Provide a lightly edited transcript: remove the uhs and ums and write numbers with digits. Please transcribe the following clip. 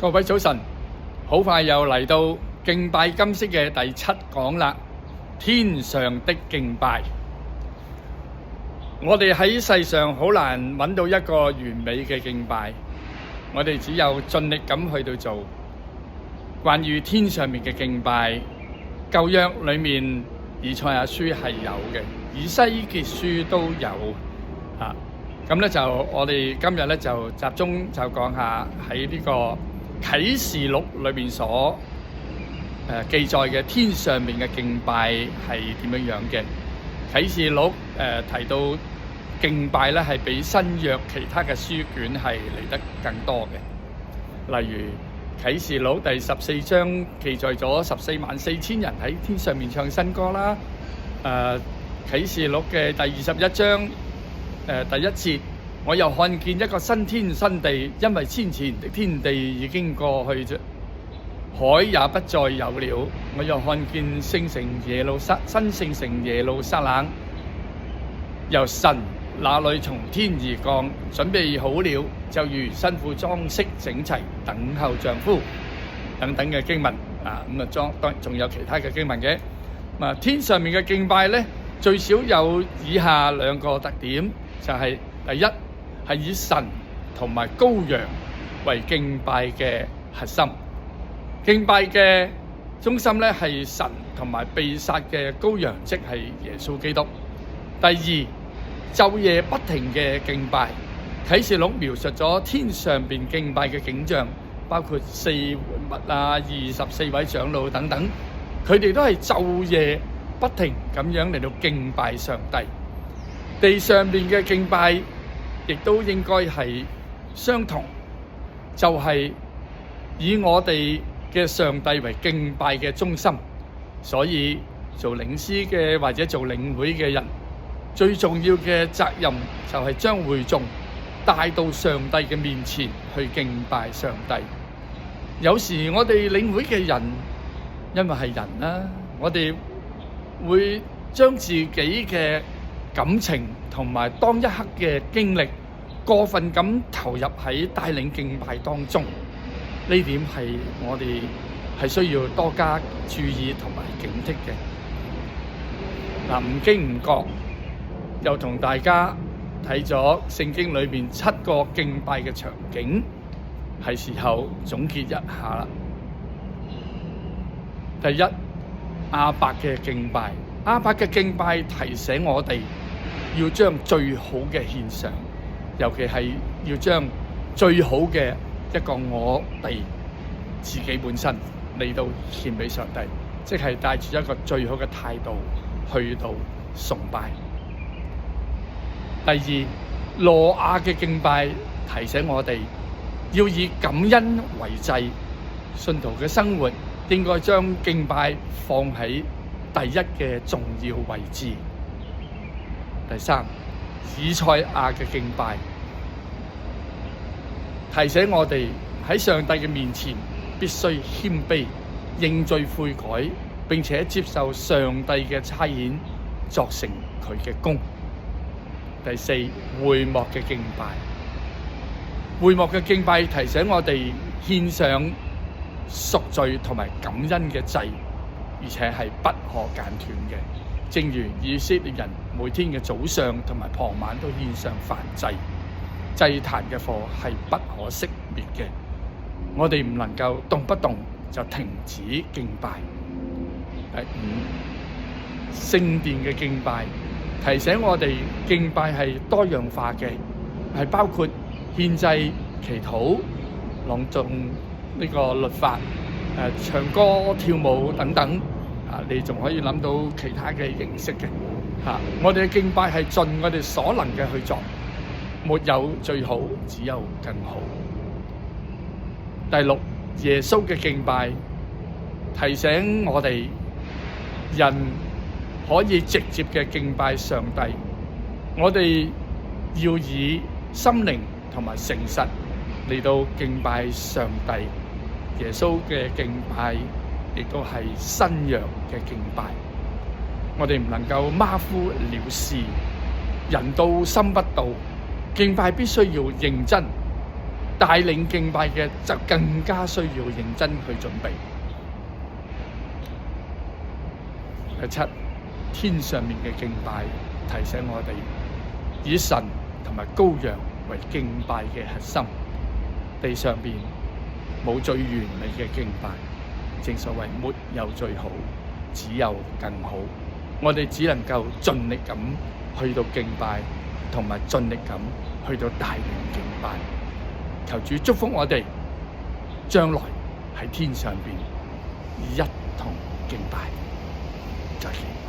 各位早晨，好快又嚟到敬拜金色嘅第7講啦。天上的敬拜，我哋喺世上好難揾到一個完美嘅敬拜，我哋只有盡力咁去到做。關於天上面嘅敬拜，舊約裏面以賽亞書係有嘅，以西結書都有啊。咁咧就我哋今日咧就集中就講下喺呢個啟示錄裏面所記載嘅天上面嘅敬拜係點樣樣嘅。啟示錄提到敬拜咧係比新約其他嘅書卷係嚟得更多嘅。例如啟示錄第14章記載咗144000人喺天上面唱新歌啦。啟示錄嘅第21章第1節，我又看見一個新天新地，因為先前的天地已經過去，海也不再有了。我又看見新聖城耶路撒冷由神那裏從天而降，準備好了，就如新婦裝飾整齊，等候丈夫。等等嘅經文啊，當然仲有其他嘅經文嘅。天上面嘅敬拜呢，最少有以下2個特點，就係第一係以神同埋羔羊為敬拜嘅核心。敬拜嘅中心咧係神同埋被殺嘅羔羊，即係耶穌基督。第二，晝夜不停嘅敬拜。啟示錄描述咗天上邊敬拜嘅景象，包括4活物啊、24位長老等等，佢哋都係晝夜不停咁樣嚟到敬拜上帝。地上邊嘅敬拜亦都應該係相同，就係以我哋嘅上帝為敬拜嘅中心。所以做領詩嘅或者做領會嘅人，最重要嘅責任就係將會眾帶到上帝嘅面前去敬拜上帝。有時我哋領會嘅人，因為係人啦，我哋會將自己嘅感情同埋當一刻嘅經歷過分咁投入喺帶領敬拜當中，呢點係我哋係需要多加注意同埋警惕嘅。唔經唔覺又同大家睇咗聖經裏面7個敬拜嘅場景，係時候總結一下啦。第一，亞伯嘅敬拜。亞伯嘅敬拜提醒我哋要將最好嘅獻上，尤其係要將最好嘅一個我哋自己本身嚟到獻俾上帝，即係帶住一個最好嘅態度去到崇拜。第二，挪亞嘅敬拜提醒我哋要以感恩為祭，信徒嘅生活應該將敬拜放喺第一嘅重要位置。第三，以賽亞嘅敬拜提醒我哋喺上帝嘅面前必須謙卑、認罪悔改，並且接受上帝嘅差遣，作成佢嘅功。第四，會幕嘅敬拜。會幕嘅敬拜提醒我哋獻上贖罪同埋感恩嘅祭，而且係不可間斷嘅。正如以色列人每天嘅早上同埋傍晚都獻上燔祭，祭壇嘅火係不可熄滅嘅。我哋唔能夠動不動就停止敬拜。第五，聖殿嘅敬拜提醒我哋敬拜係多樣化嘅，係包括獻祭、祈禱、朗誦呢個律法、唱歌、跳舞等等。你仲可以諗到其他嘅形式嘅。我哋嘅敬拜係盡我哋所能嘅去做，沒有最好，只有更好。第六，耶穌嘅敬拜提醒我哋人可以直接嘅敬拜上帝，我哋要以心靈同埋誠實嚟到敬拜上帝。耶穌嘅敬拜亦都係新約嘅敬拜，我哋唔能夠馬虎了事，人到心不到，敬拜必須要認真，帶領敬拜嘅就更加需要認真去準備。第七，天上面嘅敬拜提醒我哋以神同埋羔羊為敬拜嘅核心，地上邊冇最完美嘅敬拜，正所謂沒有最好，只有更好。我哋只能夠盡力咁去到敬拜，同埋盡力咁去到帶領敬拜。求主祝福我哋，將來喺天上邊一同敬拜。再見。